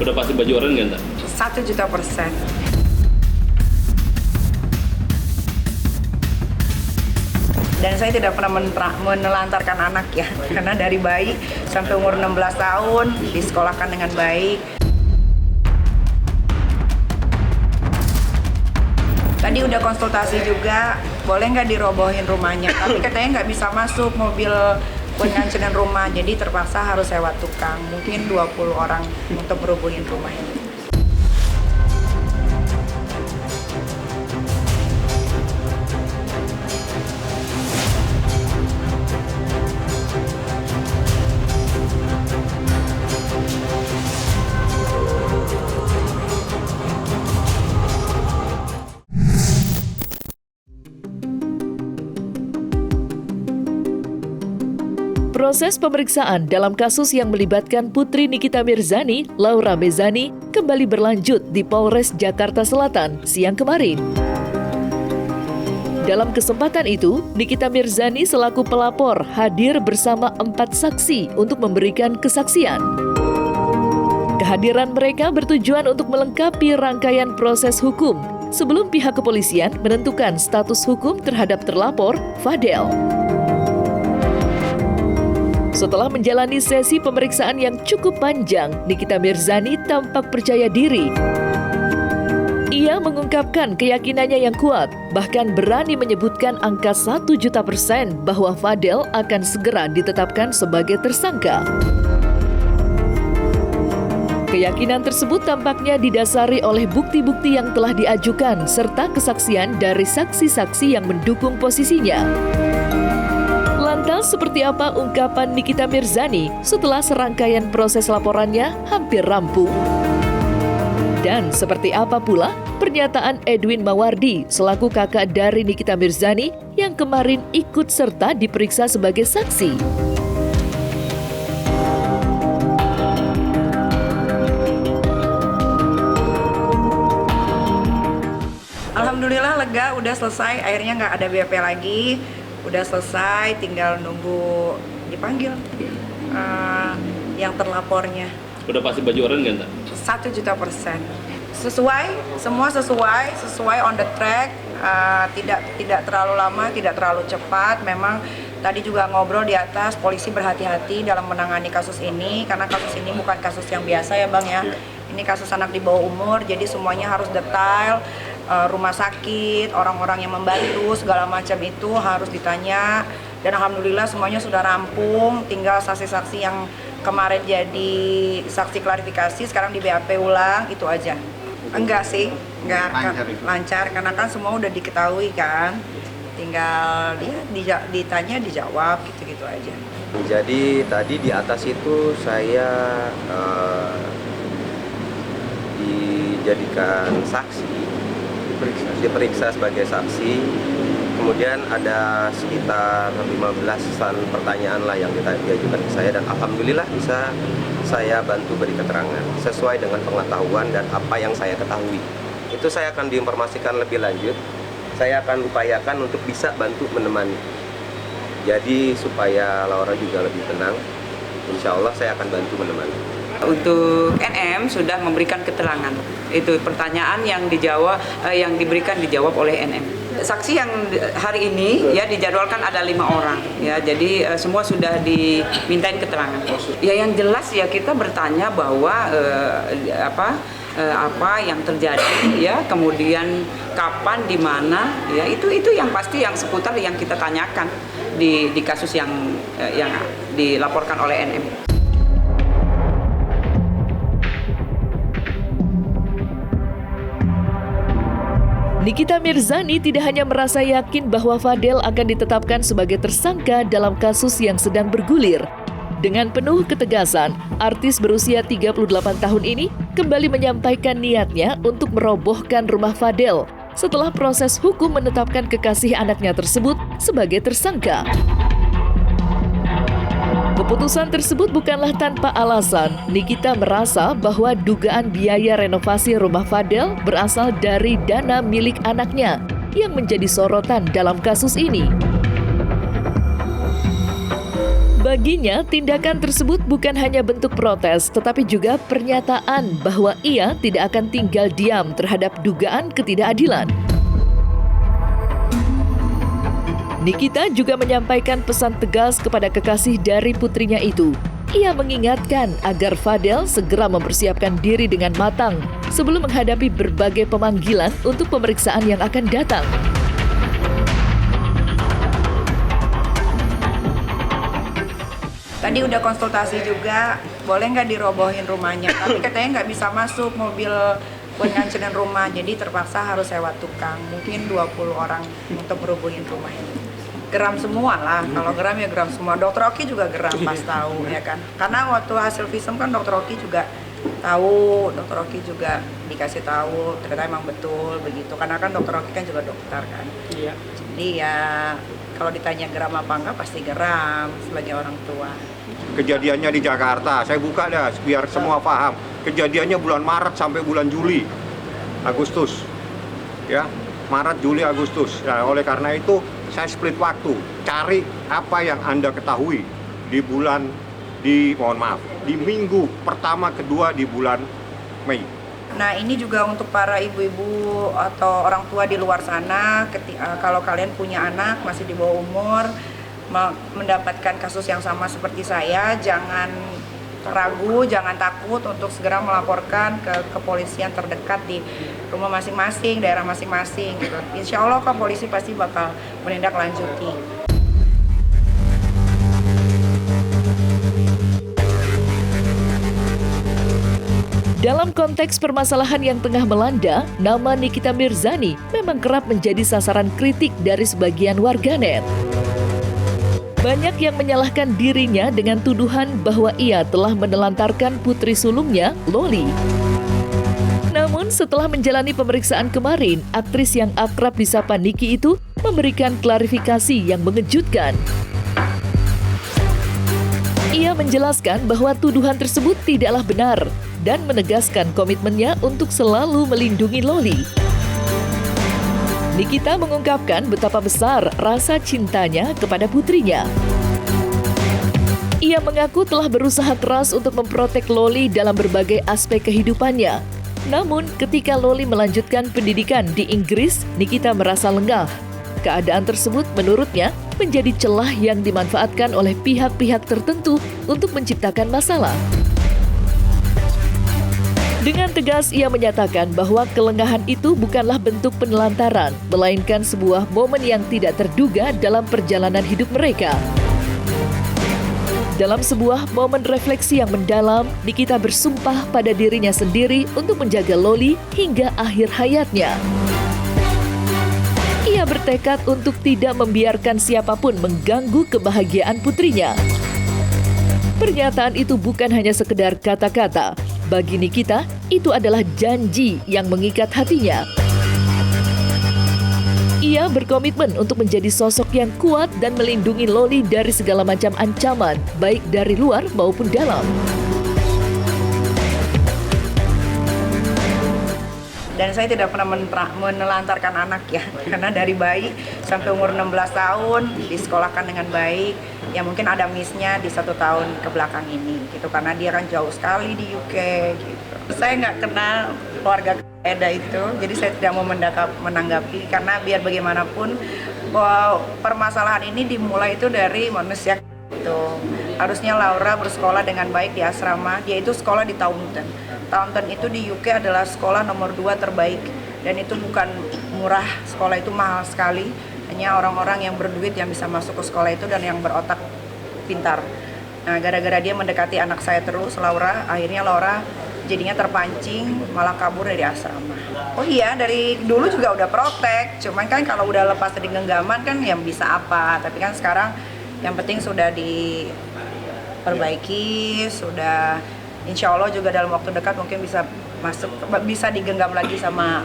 Udah pasti baju oranye nggak, Mbak? 1.000.000%. Dan saya tidak pernah menelantarkan anak ya, karena dari bayi sampai umur 16 tahun disekolahkan dengan baik. Tadi udah konsultasi juga, boleh nggak dirobohin rumahnya, tapi katanya nggak bisa masuk mobil pengancenan rumah, jadi terpaksa harus sewa tukang, mungkin 20 orang untuk merobohin rumah ini. Proses pemeriksaan dalam kasus yang melibatkan Putri Nikita Mirzani, Laura Mezani, kembali berlanjut di Polres Jakarta Selatan siang kemarin. Dalam kesempatan itu, Nikita Mirzani selaku pelapor hadir bersama 4 saksi untuk memberikan kesaksian. Kehadiran mereka bertujuan untuk melengkapi rangkaian proses hukum sebelum pihak kepolisian menentukan status hukum terhadap terlapor, Fadel. Setelah menjalani sesi pemeriksaan yang cukup panjang, Nikita Mirzani tampak percaya diri. Ia mengungkapkan keyakinannya yang kuat, bahkan berani menyebutkan angka 1.000.000% bahwa Fadel akan segera ditetapkan sebagai tersangka. Keyakinan tersebut tampaknya didasari oleh bukti-bukti yang telah diajukan serta kesaksian dari saksi-saksi yang mendukung posisinya. Lantas seperti apa ungkapan Nikita Mirzani setelah serangkaian proses laporannya hampir rampung? Dan seperti apa pula pernyataan Edwin Mawardi selaku kakak dari Nikita Mirzani yang kemarin ikut serta diperiksa sebagai saksi? Alhamdulillah lega, udah selesai, akhirnya nggak ada BAP lagi. Udah selesai, tinggal nunggu dipanggil yang terlapornya. Udah pasti baju oranye nggak, Mbak? 1.000.000%. Semua sesuai on the track, tidak terlalu lama, tidak terlalu cepat. Memang tadi juga ngobrol di atas, polisi berhati-hati dalam menangani kasus ini, karena kasus ini bukan kasus yang biasa ya Bang ya. Ini kasus anak di bawah umur, jadi semuanya harus detail. Rumah sakit, orang-orang yang membantu, segala macam itu harus ditanya. Dan alhamdulillah semuanya sudah rampung, tinggal saksi-saksi yang kemarin jadi saksi klarifikasi, sekarang di BAP ulang, itu aja. Enggak sih, enggak lancar, karena kan semua udah diketahui kan. Tinggal ditanya, dijawab, gitu-gitu aja. Jadi tadi di atas itu saya dijadikan saksi, diperiksa sebagai saksi, kemudian ada sekitar 15-an pertanyaan lah yang diajukan ke saya, dan alhamdulillah bisa saya bantu beri keterangan sesuai dengan pengetahuan dan apa yang saya ketahui. Itu saya akan diinformasikan lebih lanjut, saya akan upayakan untuk bisa bantu menemani. Jadi supaya Laura juga lebih tenang, insya Allah saya akan bantu menemani. Untuk NM sudah memberikan keterangan. Itu pertanyaan yang dijawab oleh NM. Saksi yang hari ini ya dijadwalkan ada 5 orang ya. Jadi semua sudah dimintain keterangan. Ya yang jelas ya kita bertanya bahwa apa yang terjadi ya, kemudian kapan, di mana ya, itu yang pasti yang seputar yang kita tanyakan di kasus yang dilaporkan oleh NM. Nikita Mirzani tidak hanya merasa yakin bahwa Fadel akan ditetapkan sebagai tersangka dalam kasus yang sedang bergulir. Dengan penuh ketegasan, artis berusia 38 tahun ini kembali menyampaikan niatnya untuk merobohkan rumah Fadel setelah proses hukum menetapkan kekasih anaknya tersebut sebagai tersangka. Keputusan tersebut bukanlah tanpa alasan. Nikita merasa bahwa dugaan biaya renovasi rumah Fadel berasal dari dana milik anaknya yang menjadi sorotan dalam kasus ini. Baginya, tindakan tersebut bukan hanya bentuk protes, tetapi juga pernyataan bahwa ia tidak akan tinggal diam terhadap dugaan ketidakadilan. Nikita juga menyampaikan pesan tegas kepada kekasih dari putrinya itu. Ia mengingatkan agar Fadel segera mempersiapkan diri dengan matang sebelum menghadapi berbagai pemanggilan untuk pemeriksaan yang akan datang. Tadi udah konsultasi juga, boleh nggak dirobohin rumahnya, tapi katanya nggak bisa masuk mobil buat ngancurin rumah, jadi terpaksa harus sewa tukang, mungkin 20 orang untuk merobohin rumah ini. Geram semua lah, kalau geram ya geram semua. Dokter Oki juga geram pas tahu ya kan, karena waktu hasil visum kan Dokter Oki juga tahu, Dokter Oki juga dikasih tahu ternyata emang betul begitu, karena kan Dokter Oki kan juga dokter kan. Iya. Jadi ya kalau ditanya geram apa enggak pasti geram sebagai orang tua. Kejadiannya di Jakarta, saya buka dah biar semua paham. Kejadiannya bulan Maret sampai bulan Juli, Agustus, ya Maret, Juli, Agustus. Nah, oleh karena itu saya split waktu, cari apa yang Anda ketahui di minggu pertama kedua di bulan Mei. Nah ini juga untuk para ibu-ibu atau orang tua di luar sana, kalau kalian punya anak masih di bawah umur, mendapatkan kasus yang sama seperti saya, jangan ragu, jangan takut untuk segera melaporkan ke kepolisian terdekat di rumah masing-masing, daerah masing-masing gitu. Insya Allah kan polisi pasti bakal menindaklanjuti. Dalam konteks permasalahan yang tengah melanda, nama Nikita Mirzani memang kerap menjadi sasaran kritik dari sebagian warganet. Banyak yang menyalahkan dirinya dengan tuduhan bahwa ia telah menelantarkan putri sulungnya, Loli. Namun setelah menjalani pemeriksaan kemarin, aktris yang akrab disapa Niki itu memberikan klarifikasi yang mengejutkan. Ia menjelaskan bahwa tuduhan tersebut tidaklah benar dan menegaskan komitmennya untuk selalu melindungi Loli. Nikita mengungkapkan betapa besar rasa cintanya kepada putrinya. Ia mengaku telah berusaha keras untuk memprotek Loli dalam berbagai aspek kehidupannya. Namun, ketika Loli melanjutkan pendidikan di Inggris, Nikita merasa lengah. Keadaan tersebut menurutnya menjadi celah yang dimanfaatkan oleh pihak-pihak tertentu untuk menciptakan masalah. Dengan tegas ia menyatakan bahwa kelengahan itu bukanlah bentuk penelantaran, melainkan sebuah momen yang tidak terduga dalam perjalanan hidup mereka. Dalam sebuah momen refleksi yang mendalam, Nikita bersumpah pada dirinya sendiri untuk menjaga Loli hingga akhir hayatnya. Ia bertekad untuk tidak membiarkan siapapun mengganggu kebahagiaan putrinya. Pernyataan itu bukan hanya sekedar kata-kata. Bagi Nikita, itu adalah janji yang mengikat hatinya. Ia berkomitmen untuk menjadi sosok yang kuat dan melindungi Loli dari segala macam ancaman, baik dari luar maupun dalam. Dan saya tidak pernah menelantarkan anak ya, karena dari bayi sampai umur 16 tahun disekolahkan dengan baik. Ya mungkin ada miss-nya di 1 tahun ke belakang ini gitu, karena dia kan jauh sekali di UK gitu. Saya nggak kenal keluarga Eda itu, jadi saya tidak mau menanggapi, karena biar bagaimanapun permasalahan ini dimulai itu dari manusia itu. Harusnya Laura bersekolah dengan baik di asrama, dia itu sekolah di Taunton. Taunton itu di UK adalah sekolah nomor 2 terbaik, dan itu bukan murah, sekolah itu mahal sekali. Hanya orang-orang yang berduit yang bisa masuk ke sekolah itu dan yang berotak pintar. Nah, gara-gara dia mendekati anak saya terus, Laura, akhirnya Laura jadinya terpancing, malah kabur dari asrama. Oh iya, dari dulu juga udah protek, cuman kan kalau udah lepas dari genggaman kan yang bisa apa. Tapi kan sekarang yang penting sudah diperbaiki, sudah insya Allah juga dalam waktu dekat mungkin bisa digenggam lagi sama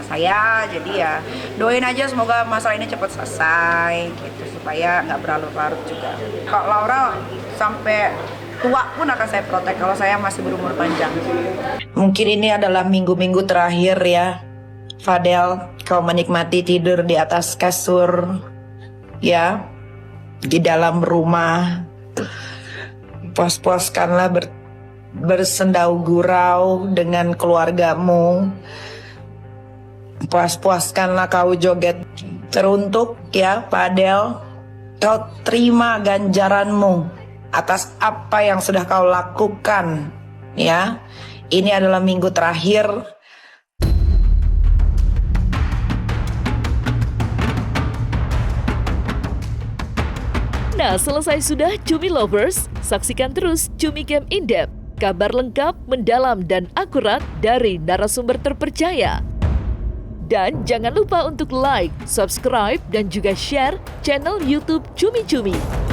saya. Jadi ya doain aja semoga masalah ini cepat selesai gitu, supaya nggak berlarut-larut juga. Kalau Laura sampai tua pun akan saya protek kalau saya masih berumur panjang. Mungkin ini adalah minggu-minggu terakhir ya, Fadel, kau menikmati tidur di atas kasur ya, di dalam rumah Puas-puaskanlah bersendau gurau dengan keluargamu. Puas-puaskanlah kau joget. Teruntuk ya Pak Adel, kau terima ganjaranmu atas apa yang sudah kau lakukan ya. Ini adalah minggu terakhir. Nah, selesai sudah Cumi Lovers, saksikan terus Cumi Camp In-Depth, kabar lengkap, mendalam, dan akurat dari narasumber terpercaya. Dan jangan lupa untuk like, subscribe, dan juga share channel YouTube Cumi Cumi.